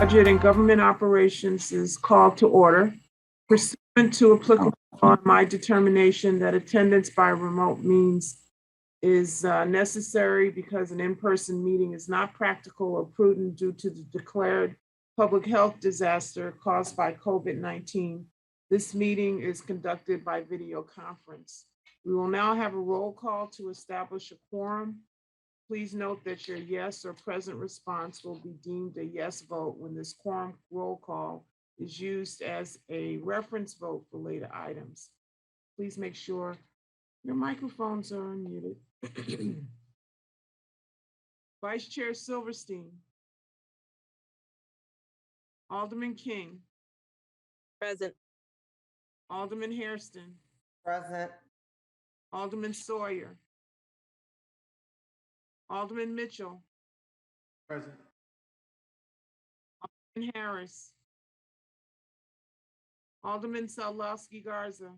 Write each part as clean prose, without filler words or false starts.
Budget and Government Operations is called to order. Pursuant to applicable law, my determination that attendance by remote means is necessary because an in-person meeting is not practical or prudent due to the declared public health disaster caused by COVID-19. This meeting is conducted by video conference. We will now have a roll call to establish a quorum. Please note that your yes or present response will be deemed a yes vote when this quorum roll call is used as a reference vote for later items. Please make sure your microphones are unmuted. Vice Chair Silverstein. Alderman King. Present. Alderman Hairston. Present. Alderman Sawyer. Alderman Mitchell. Present. Alderman Harris. Alderman Salowski Garza.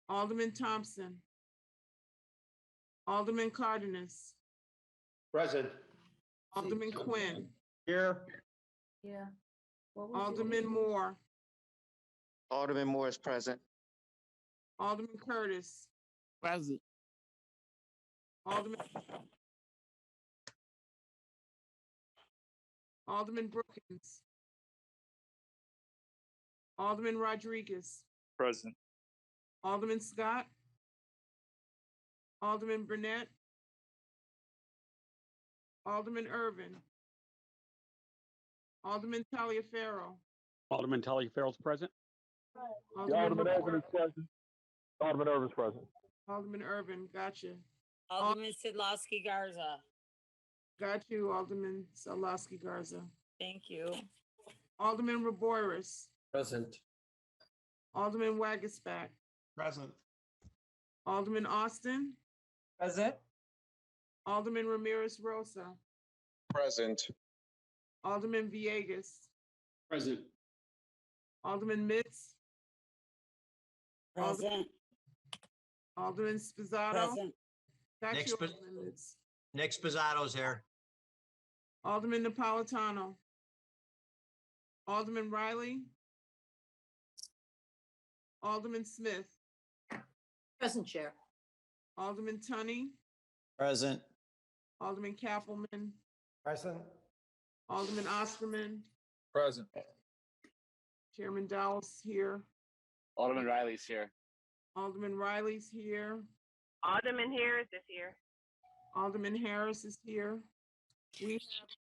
Alderman Thompson. Alderman Cardenas. Present. Alderman Quinn. Here. Yeah. Alderman Moore. Alderman Moore is present. Alderman Curtis. Present. Alderman Brookins. Alderman Rodriguez. Present. Alderman Scott. Alderman Burnett. Alderman Irvin. Alderman Taliaferro. Alderman Taliaferro is present. Alderman Irvin is present. Alderman Irvin is present. Alderman Irvin, gotcha. Alderman Sidlowski Garza. Got you, Alderman Salowski Garza. Thank you. Alderman Raboris. Present. Alderman Wagisback. Present. Alderman Austin. Present. Alderman Ramirez Rosa. Present. Alderman Villegas. Present. Alderman Mitz. Present. Alderman Spizzato. Present. Got Next you, spe- Alderman Mitz. Nick Sposado's here. Alderman Napolitano. Alderman Riley. Alderman Smith. Present, Chair. Alderman Tunney. Present. Alderman Kappelman. Present. Alderman Osterman. Present. Chairman Dowell's here. Alderman Riley's here. Alderman Riley's here. Alderman Harris is here. Alderman Harris is here. We have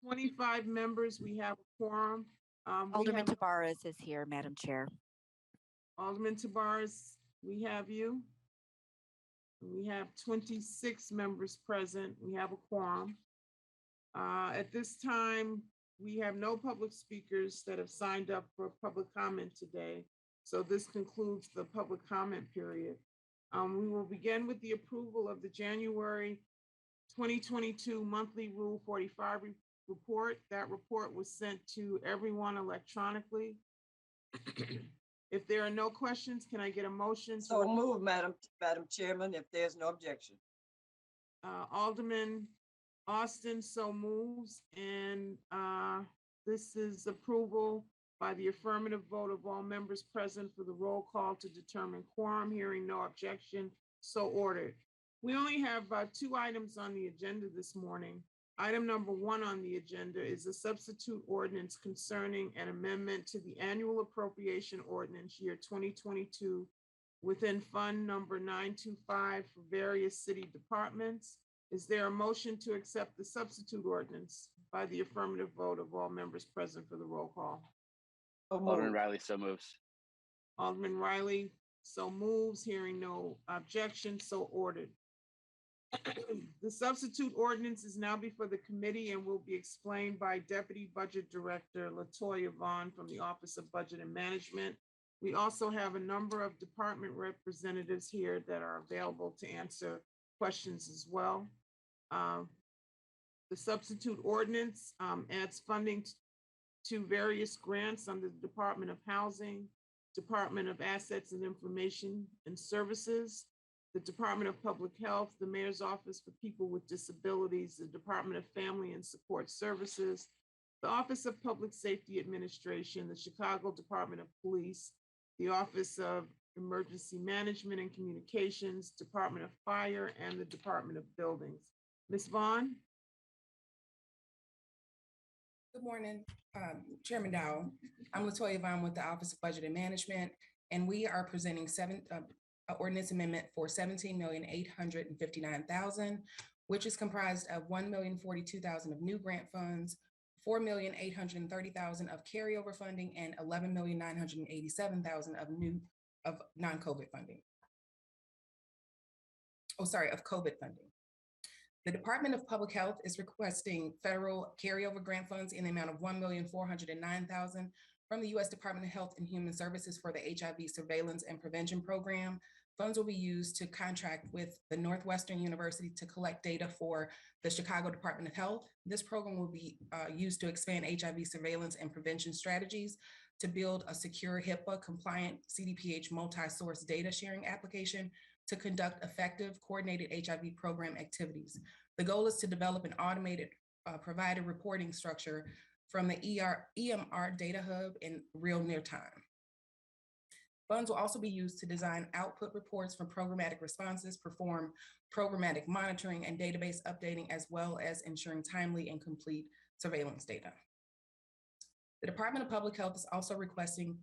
25 members. We have a quorum. Alderman Tabarez is here, Madam Chair. Alderman Tabarez, we have you. We have 26 members present. We have a quorum. At this time, we have no public speakers that have signed up for public comment today. So this concludes the public comment period. We will begin with the approval of the January 2022 monthly Rule 45 report. That report was sent to everyone electronically. If there are no questions, can I get a motion? So move, Madam Chairman, if there's no objection. Alderman Austin so moves, and this is approval by the affirmative vote of all members present for the roll call to determine quorum. Hearing no objection, so ordered. We only have 2 items on the agenda this morning. Item number 1 on the agenda is a substitute ordinance concerning an amendment to the annual appropriation ordinance year 2022 within fund number 925 for various city departments. Is there a motion to accept the substitute ordinance by the affirmative vote of all members present for the roll call? Alderman Riley so moves. Alderman Riley so moves. Hearing no objection, so ordered. The substitute ordinance is now before the committee and will be explained by Deputy Budget Director Latoya Vaughn from the Office of Budget and Management. We also have a number of department representatives here that are available to answer questions as well. The substitute ordinance adds funding to various grants under the Department of Housing, Department of Assets and Information and Services, the Department of Public Health, the Mayor's Office for People with Disabilities, the Department of Family and Support Services, the Office of Public Safety Administration, the Chicago Department of Police, the Office of Emergency Management and Communications, Department of Fire, and the Department of Buildings. Ms. Vaughn? Good morning, Chairman Dow. I'm Latoya Vaughn with the Office of Budget and Management, and we are presenting ordinance amendment for $17,859,000, which is comprised of $1,042,000 of new grant funds, $4,830,000 of carryover funding, and $11,987,000 of non-COVID funding. Of COVID funding. The Department of Public Health is requesting federal carryover grant funds in the amount of $1,409,000 from the U.S. Department of Health and Human Services for the HIV surveillance and prevention program. Funds will be used to contract with the Northwestern University to collect data for the Chicago Department of Health. This program will be used to expand HIV surveillance and prevention strategies, to build a secure HIPAA compliant CDPH multi-source data sharing application, to conduct effective coordinated HIV program activities. The goal is to develop an automated provider reporting structure from the EMR data hub in real near time. Funds will also be used to design output reports from programmatic responses, perform programmatic monitoring and database updating, as well as ensuring timely and complete surveillance data. The Department of Public Health is also requesting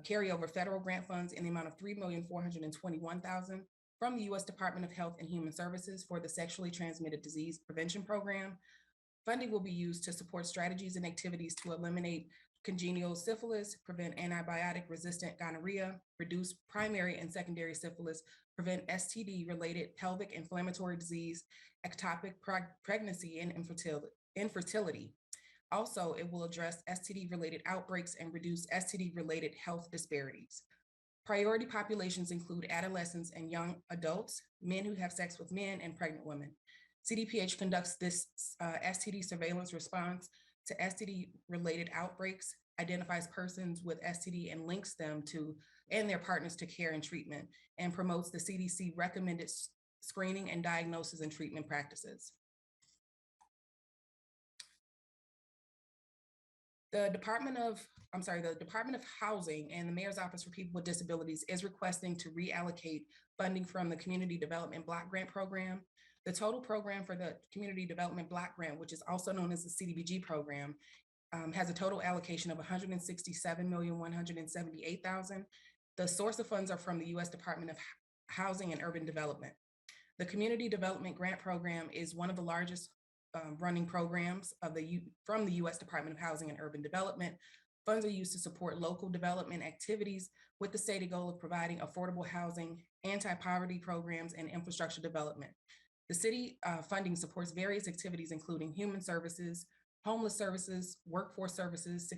carryover federal grant funds in the amount of $3,421,000 from the U.S. Department of Health and Human Services for the Sexually Transmitted Disease Prevention Program. Funding will be used to support strategies and activities to eliminate congenital syphilis, prevent antibiotic-resistant gonorrhea, reduce primary and secondary syphilis, prevent STD-related pelvic inflammatory disease, ectopic pregnancy, and infertility. Also, it will address STD-related outbreaks and reduce STD-related health disparities. Priority populations include adolescents and young adults, men who have sex with men, and pregnant women. CDPH conducts this STD surveillance response to STD-related outbreaks, identifies persons with STD and links them to and their partners to care and treatment, and promotes the CDC recommended screening and diagnosis and treatment practices. The Department of Housing and the Mayor's Office for People with Disabilities is requesting to reallocate funding from the Community Development Block Grant Program. The total program for the Community Development Block Grant, which is also known as the CDBG program, has a total allocation of $167,178,000. The source of funds are from the U.S. Department of Housing and Urban Development. The Community Development Grant Program is one of the largest running programs from the U.S. Department of Housing and Urban Development. Funds are used to support local development activities with the stated goal of providing affordable housing, anti-poverty programs, and infrastructure development. The city funding supports various activities, including human services, homeless services, workforce services,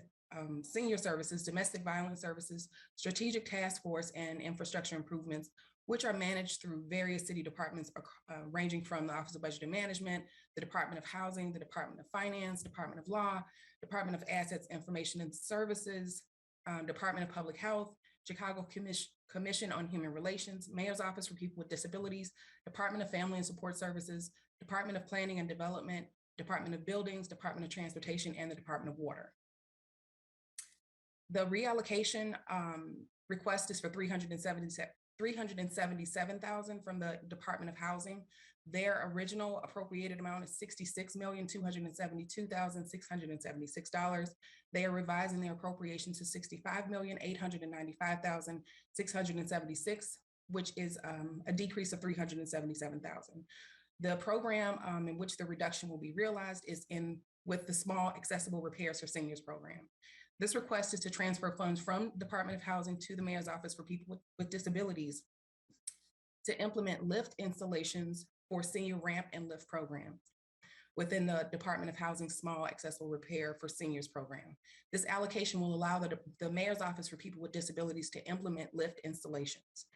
senior services, domestic violence services, strategic task force, and infrastructure improvements, which are managed through various city departments ranging from the Office of Budget and Management, the Department of Housing, the Department of Finance, Department of Law, Department of Assets, Information and Services, Department of Public Health, Chicago Commission on Human Relations, Mayor's Office for People with Disabilities, Department of Family and Support Services, Department of Planning and Development, Department of Buildings, Department of Transportation, and the Department of Water. The reallocation request is for $377,000 from the Department of Housing. Their original appropriated amount is $66,272,676. They are revising their appropriation to $65,895,676, which is a decrease of $377,000. The program in which the reduction will be realized is with the Small Accessible Repairs for Seniors program. This request is to transfer funds from Department of Housing to the Mayor's Office for People with Disabilities to implement lift installations for senior ramp and lift programs within the Department of Housing Small Accessible Repair for Seniors program. This allocation will allow the Mayor's Office for People with Disabilities to implement lift installations.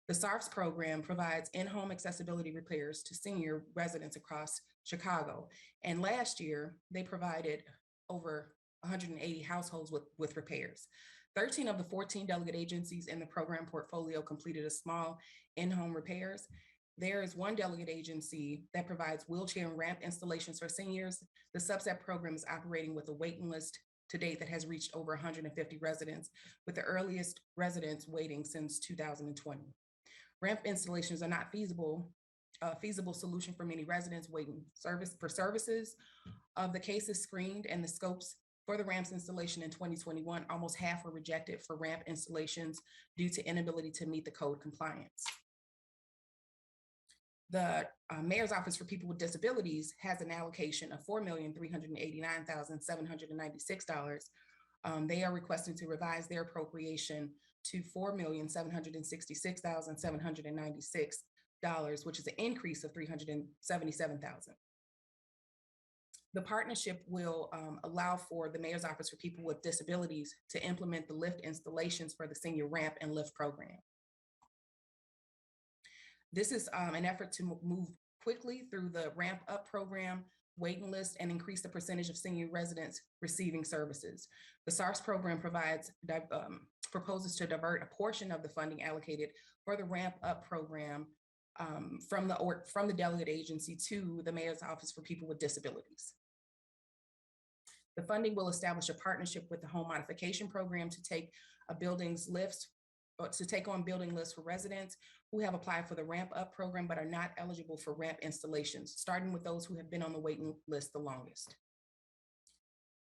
The SARFs program provides in-home accessibility repairs to senior residents across Chicago. And last year, they provided over 180 households with repairs. 13 of the 14 delegate agencies in the program portfolio completed a small in-home repairs. There is one delegate agency that provides wheelchair and ramp installations for seniors. The subset program is operating with a waiting list to date that has reached over 150 residents, with the earliest residents waiting since 2020. Ramp installations are not a feasible solution for many residents waiting for services. Of the cases screened and the scopes for the ramps installation in 2021, almost half were rejected for ramp installations due to inability to meet the code compliance. The Mayor's Office for People with Disabilities has an allocation of $4,389,796. They are requesting to revise their appropriation to $4,766,796, which is an increase of $377,000. The partnership will allow for the Mayor's Office for People with Disabilities to implement the lift installations for the senior ramp and lift program. This is an effort to move quickly through the ramp up program, waiting list, and increase the percentage of senior residents receiving services. The SARS program proposes to divert a portion of the funding allocated for the ramp up program from the delegate agency to the Mayor's Office for People with Disabilities. The funding will establish a partnership with the home modification program to take on building lists for residents who have applied for the ramp up program but are not eligible for ramp installations, starting with those who have been on the waiting list the longest.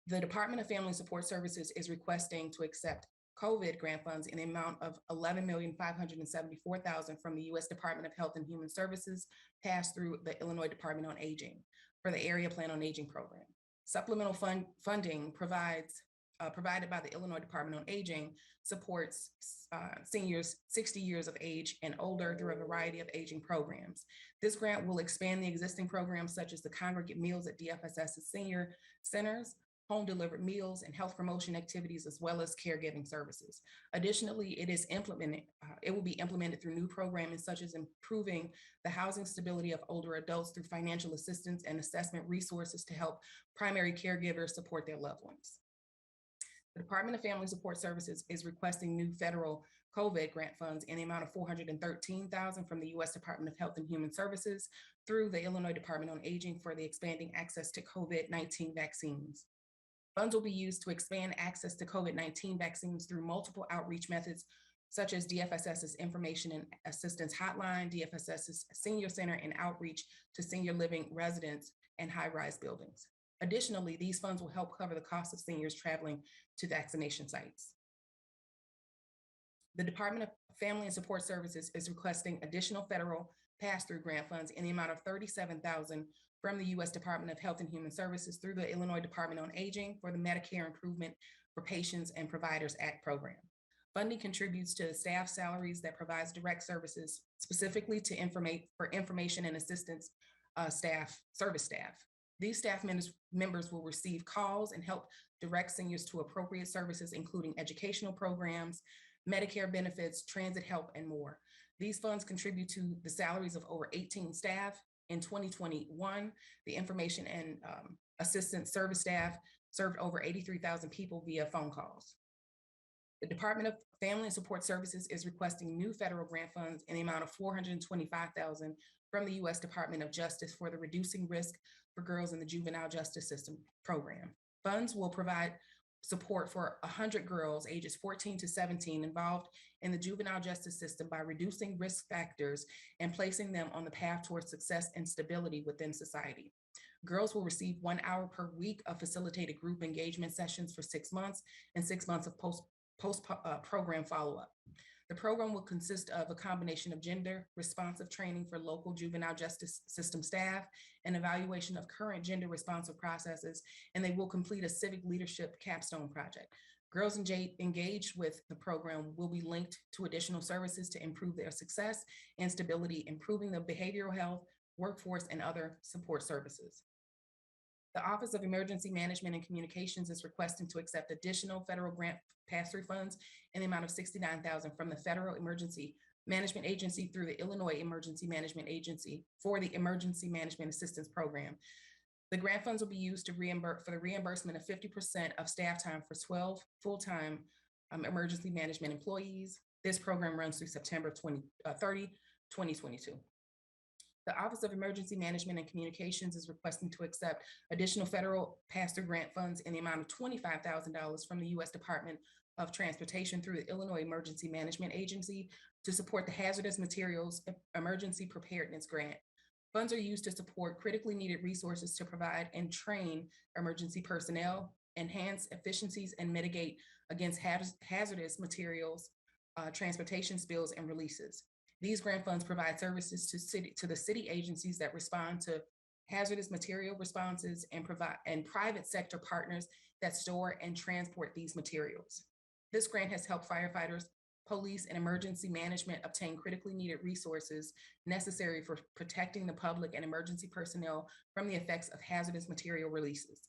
The Department of Family and Support Services is requesting to accept COVID grant funds in the amount of $11,574,000 from the U.S. Department of Health and Human Services passed through the Illinois Department on Aging for the Area Plan on Aging program. Supplemental funding provided by the Illinois Department on Aging supports seniors 60 years of age and older through a variety of aging programs. This grant will expand the existing programs such as the congregate meals at DFSS's senior centers, home delivered meals, and health promotion activities, as well as caregiving services. Additionally, it will be implemented through new programming such as improving the housing stability of older adults through financial assistance and assessment resources to help primary caregivers support their loved ones. The Department of Family Support Services is requesting new federal COVID grant funds in the amount of $413,000 from the U.S. Department of Health and Human Services through the Illinois Department on Aging for the expanding access to COVID-19 vaccines. Funds will be used to expand access to COVID-19 vaccines through multiple outreach methods, such as DFSS's Information and Assistance Hotline, DFSS's Senior Center, and outreach to senior living residents and high-rise buildings. Additionally, these funds will help cover the cost of seniors traveling to vaccination sites. The Department of Family and Support Services is requesting additional federal pass-through grant funds in the amount of $37,000 from the U.S. Department of Health and Human Services through the Illinois Department on Aging for the Medicare Improvement for Patients and Providers Act program. Funding contributes to staff salaries that provides direct services specifically to information and assistance service staff. These staff members will receive calls and help direct seniors to appropriate services, including educational programs, Medicare benefits, transit help, and more. These funds contribute to the salaries of over 18 staff. In 2021, the information and assistance service staff served over 83,000 people via phone calls. The Department of Family and Support Services is requesting new federal grant funds in the amount of $425,000 from the U.S. Department of Justice for the Reducing Risk for Girls in the Juvenile Justice System program. Funds will provide support for 100 girls ages 14 to 17 involved in the juvenile justice system by reducing risk factors and placing them on the path towards success and stability within society. Girls will receive 1 hour per week of facilitated group engagement sessions for 6 months and 6 months of post-program follow-up. The program will consist of a combination of gender responsive training for local juvenile justice system staff and evaluation of current gender responsive processes, and they will complete a civic leadership capstone project. Girls engaged with the program will be linked to additional services to improve their success and stability, improving the behavioral health, workforce, and other support services. The Office of Emergency Management and Communications is requesting to accept additional federal grant pass-through funds in the amount of $69,000 from the Federal Emergency Management Agency through the Illinois Emergency Management Agency for the Emergency Management Assistance Program. The grant funds will be used to for the reimbursement of 50% of staff time for 12 full-time emergency management employees. This program runs through September 30, 2022. The Office of Emergency Management and Communications is requesting to accept additional federal pass-through grant funds in the amount of $25,000 from the U.S. Department of Transportation through the Illinois Emergency Management Agency to support the Hazardous Materials Emergency Preparedness Grant. Funds are used to support critically needed resources to provide and train emergency personnel, enhance efficiencies, and mitigate against hazardous materials, transportation spills, and releases. These grant funds provide services to the city agencies that respond to hazardous material responses and private sector partners that store and transport these materials. This grant has helped firefighters, police, and emergency management obtain critically needed resources necessary for protecting the public and emergency personnel from the effects of hazardous material releases.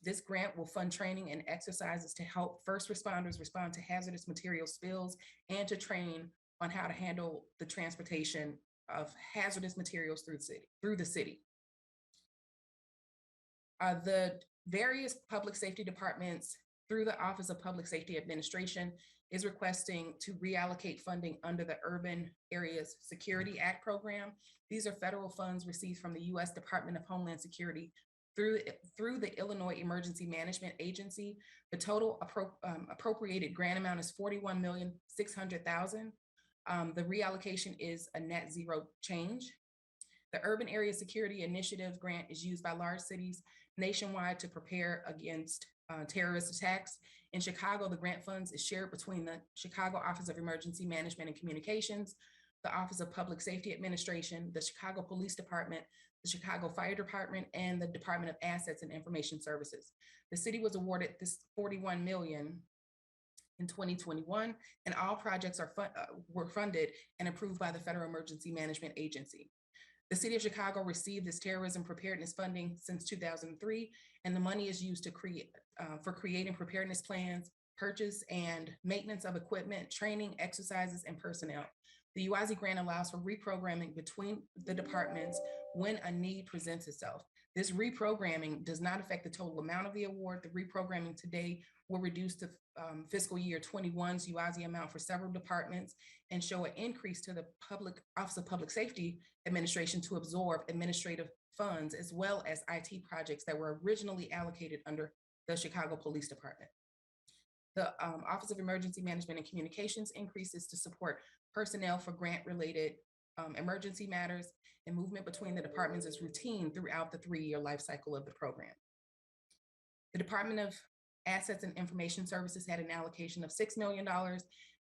This grant will fund training and exercises to help first responders respond to hazardous material spills and to train on how to handle the transportation of hazardous materials through the city. The various public safety departments through the Office of Public Safety Administration is requesting to reallocate funding under the Urban Areas Security Act program. These are federal funds received from the U.S. Department of Homeland Security through the Illinois Emergency Management Agency. The total appropriated grant amount is $41,600,000. The reallocation is a net zero change. The Urban Area Security Initiative grant is used by large cities nationwide to prepare against terrorist attacks. In Chicago, the grant funds is shared between the Chicago Office of Emergency Management and Communications, the Office of Public Safety Administration, the Chicago Police Department, the Chicago Fire Department, and the Department of Assets and Information Services. The city was awarded this $41 million in 2021, and all projects were funded and approved by the Federal Emergency Management Agency. The City of Chicago received this terrorism preparedness funding since 2003, and the money is used to for creating preparedness plans, purchase and maintenance of equipment, training, exercises, and personnel. The UIZ grant allows for reprogramming between the departments when a need presents itself. This reprogramming does not affect the total amount of the award. The reprogramming today will reduce the fiscal year 21's UIZ amount for several departments and show an increase to the Office of Public Safety Administration to absorb administrative funds as well as IT projects that were originally allocated under the Chicago Police Department. The Office of Emergency Management and Communications increases to support personnel for grant-related emergency matters, and movement between the departments is routine throughout the 3-year life cycle of the program. The Department of Assets and Information Services had an allocation of $6 million.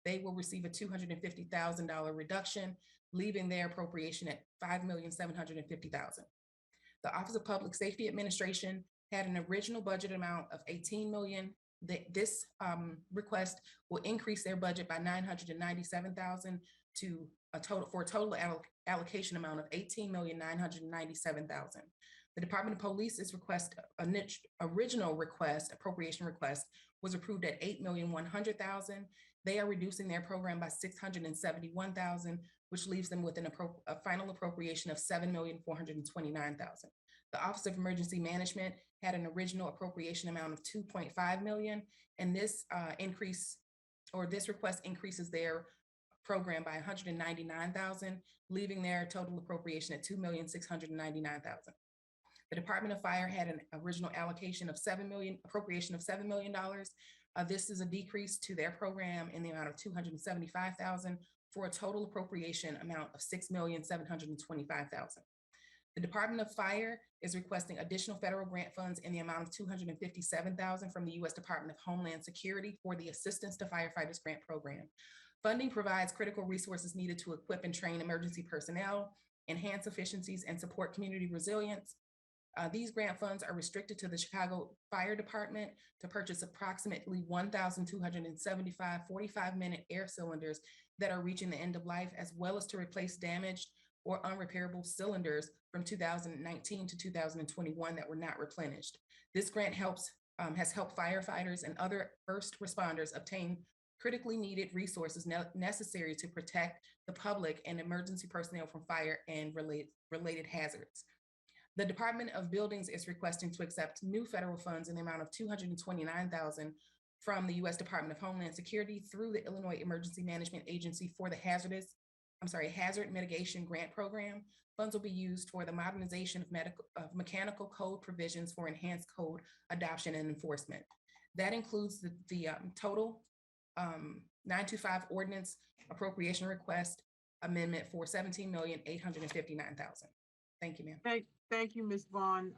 They will receive a $250,000 reduction, leaving their appropriation at $5,750,000. The Office of Public Safety Administration had an original budget amount of $18 million. This request will increase their budget by $997,000 to a total allocation amount of $18,997,000. The Department of Police original appropriation request was approved at $8,100,000. They are reducing their program by $671,000, which leaves them with a final appropriation of $7,429,000. The Office of Emergency Management had an original appropriation amount of $2.5 million, and this request increases their program by $199,000, leaving their total appropriation at $2,699,000. The Department of Fire had an original appropriation of $7 million. This is a decrease to their program in the amount of $275,000 for a total appropriation amount of $6,725,000. The Department of Fire is requesting additional federal grant funds in the amount of $257,000 from the U.S. Department of Homeland Security for the Assistance to Firefighters Grant Program. Funding provides critical resources needed to equip and train emergency personnel, enhance efficiencies, and support community resilience. These grant funds are restricted to the Chicago Fire Department to purchase approximately 1,275 45-minute air cylinders that are reaching the end of life, as well as to replace damaged or unrepairable cylinders from 2019 to 2021 that were not replenished. This grant has helped firefighters and other first responders obtain critically needed resources necessary to protect the public and emergency personnel from fire and related hazards. The Department of Buildings is requesting to accept new federal funds in the amount of $229,000 from the U.S. Department of Homeland Security through the Illinois Emergency Management Agency for the Hazardous Hazard Mitigation Grant Program. Funds will be used for the modernization of mechanical code provisions for enhanced code adoption and enforcement. That includes the total 925 ordinance appropriation request amendment for $17,859,000. Thank you, ma'am. Thank you, Ms. Vaughn.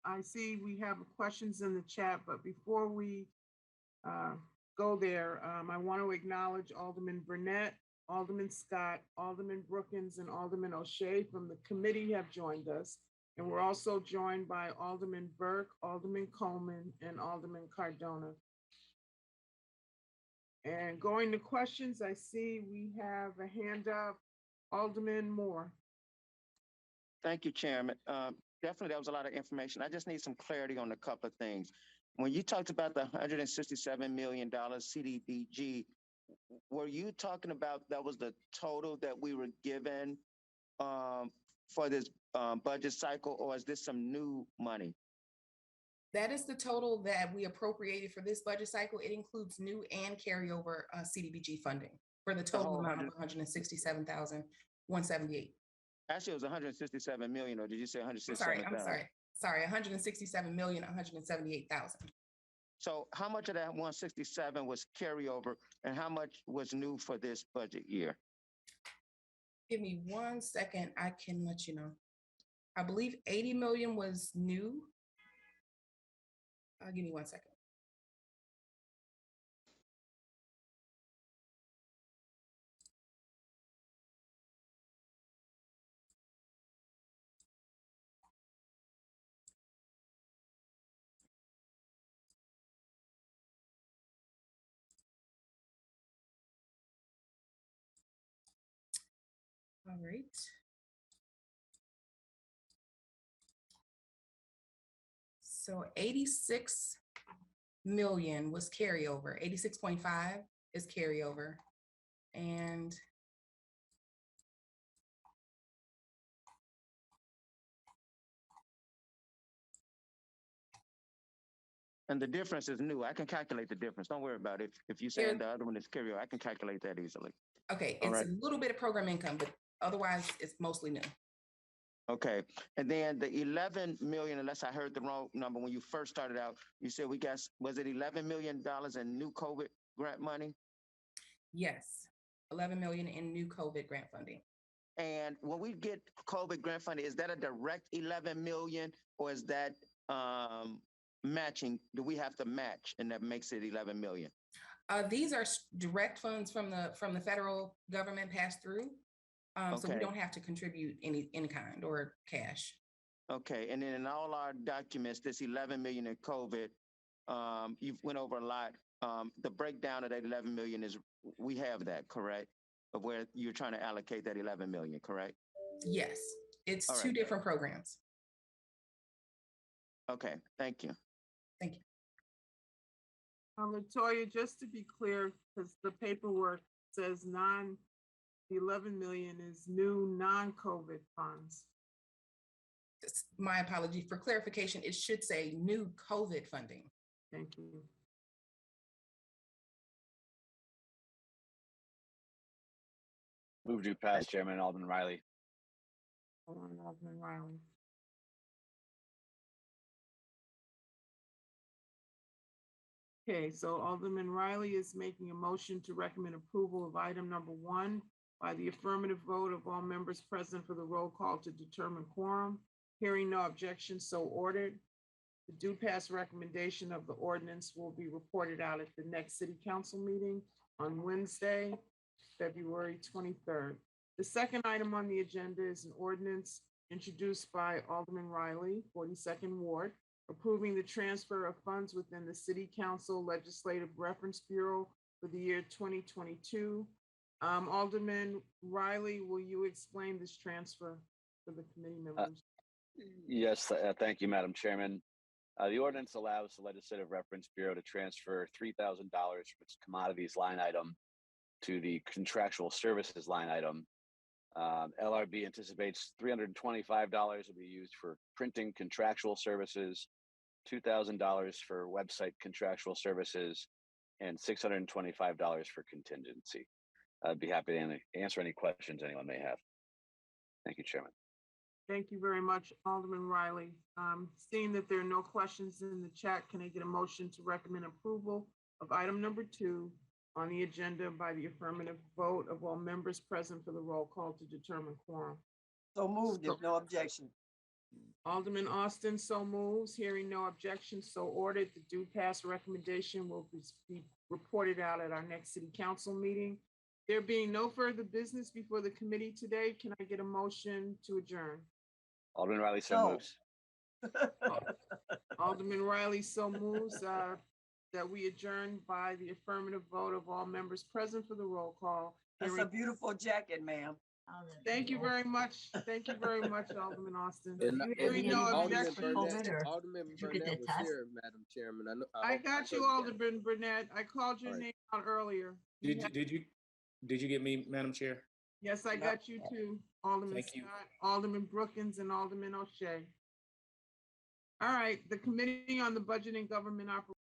I see we have questions in the chat, but before we go there, I want to acknowledge Alderman Burnett, Alderman Scott, Alderman Brookins, and Alderman O'Shea from the committee have joined us. And we're also joined by Alderman Burke, Alderman Coleman, and Alderman Cardona. And going to questions, I see we have a hand up. Alderman Moore. Thank you, Chairman. Definitely, that was a lot of information. I just need some clarity on a couple of things. When you talked about the $167 million CDBG, were you talking about that was the total that we were given for this budget cycle, or is this some new money? That is the total that we appropriated for this budget cycle. It includes new and carryover CDBG funding for the total amount of $167,178. Actually, it was 167 million, or did you say 167? Sorry, 167,178,000. So how much of that 167 was carryover and how much was new for this budget year? Give me 1 second, I can let you know. I believe 80 million was new. Give me 1 second. All right. So 86 million was carryover. 86.5 is carryover. And the difference is new. I can calculate the difference. Don't worry about it. If you say the other one is carryover, I can calculate that easily. Okay, it's a little bit of program income, but otherwise it's mostly new. Okay, and then the 11 million, unless I heard the wrong number, when you first started out, you said we got, was it $11 million in new COVID grant money? Yes, 11 million in new COVID grant funding. And when we get COVID grant funding, is that a direct 11 million, or is that matching? Do we have to match, and that makes it 11 million? These are direct funds from the federal government passed through. So we don't have to contribute any kind or cash. Okay, and then in all our documents, this 11 million in COVID, you've went over a lot. The breakdown of that 11 million is, we have that, correct? Of where you're trying to allocate that 11 million, correct? Yes, it's all two right. different programs. Okay, thank you. Thank you. Latoya, just to be clear, because the paperwork says the 11 million is new non-COVID funds. My apology. For clarification, it should say new COVID funding. Thank you. Move to pass, Chairman. Alderman Riley. Hold on, Alderman Riley. Okay, so Alderman Riley is making a motion to recommend approval of item number 1 by the affirmative vote of all members present for the roll call to determine quorum. Hearing no objection, so ordered. The due pass recommendation of the ordinance will be reported out at the next city council meeting on Wednesday, February 23rd. The second item on the agenda is an ordinance introduced by Alderman Riley, 42nd Ward, approving the transfer of funds within the City Council Legislative Reference Bureau for the year 2022. Alderman Riley, will you explain this transfer for the committee members? Yes, thank you, Madam Chairman. The ordinance allows the Legislative Reference Bureau to transfer $3,000 from its commodities line item to the contractual services line item. LRB anticipates $325 will be used for printing contractual services, $2,000 for website contractual services, and $625 for contingency. I'd be happy to answer any questions anyone may have. Thank you, Chairman. Thank you very much, Alderman Riley. Seeing that there are no questions in the chat, can I get a motion to recommend approval of item number 2 on the agenda by the affirmative vote of all members present for the roll call to determine quorum? So moved, if no objection. Alderman Austin so moves. Hearing no objection, so ordered. The due pass recommendation will be reported out at our next city council meeting. There being no further business before the committee today, can I get a motion to adjourn? Alderman Riley so No. moves. Alderman Riley so moves that we adjourn by the affirmative vote of all members present for the roll call. That's a beautiful jacket, ma'am. Thank you very much. Thank you very much, Alderman Austin. And Hearing no Alderman objection. Alderman Burnett was here, Madam Chairman. I hope- got you, Alderman Burnett. I called your All right. name out earlier. Did you get me, Madam Chair? Yes, I got you too, Alderman Thank you. Scott, Alderman Brookins, and Alderman O'Shea. All right, the Committee on the Budget and Government Operations